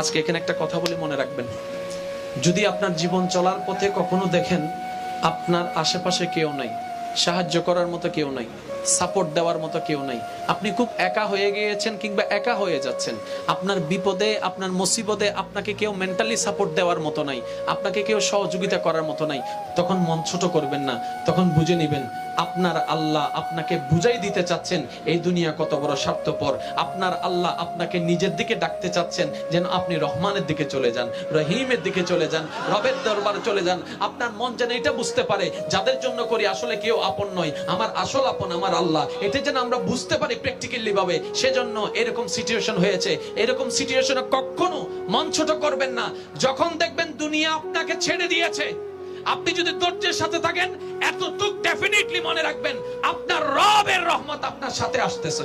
আজকে এখানে একটা কথা বলে মনে রাখবেন, যদি আপনার জীবন চলার পথে কখনো দেখেন আপনার আশেপাশে কেউ নাই, সাহায্য করার মতো কেউ নাই, সাপোর্ট দেওয়ার মতো কেউ নাই, আপনি খুব একা হয়ে গিয়েছেন কিংবা একা হয়ে যাচ্ছেন, আপনার বিপদে আপনার মুসিবতে আপনাকে কেউ মেন্টালি সাপোর্ট দেওয়ার মতো নাই, আপনাকে কেউ সহযোগিতা করার মতো নাই, তখন মন ছোট করবেন না। তখন বুঝে নেবেন আপনার আল্লাহ আপনাকে বুঝাই দিতে চাচ্ছেন এই দুনিয়া কত বড় স্বার্থপর। আপনার আল্লাহ আপনাকে নিজের দিকে ডাকতে চাচ্ছেন, যেন আপনি রহমানের দিকে চলে যান, রহিমের দিকে চলে যান, রবের দরবারে চলে যান। আপনার মন যেন এটা বুঝতে পারে যাদের জন্য করি আসলে কেউ আপন নয়, আমার আসল আপন আমার আল্লাহ। এটা যেন আমরা বুঝতে পারি প্র্যাকটিক্যালি ভাবে। সেজন্য এরকম সিচুয়েশন হয়েছে, এরকম সিচুয়েশনে কখনো মন ছোট করবেন না। যখন দেখবেন দুনিয়া আপনাকে ছেড়ে দিয়েছে, আপনি যদি ধৈর্যের সাথে থাকেন, এতটুকু ডেফিনেটলি মনে রাখবেন আপনার রবের রহমত আপনার সাথে আসতেছে।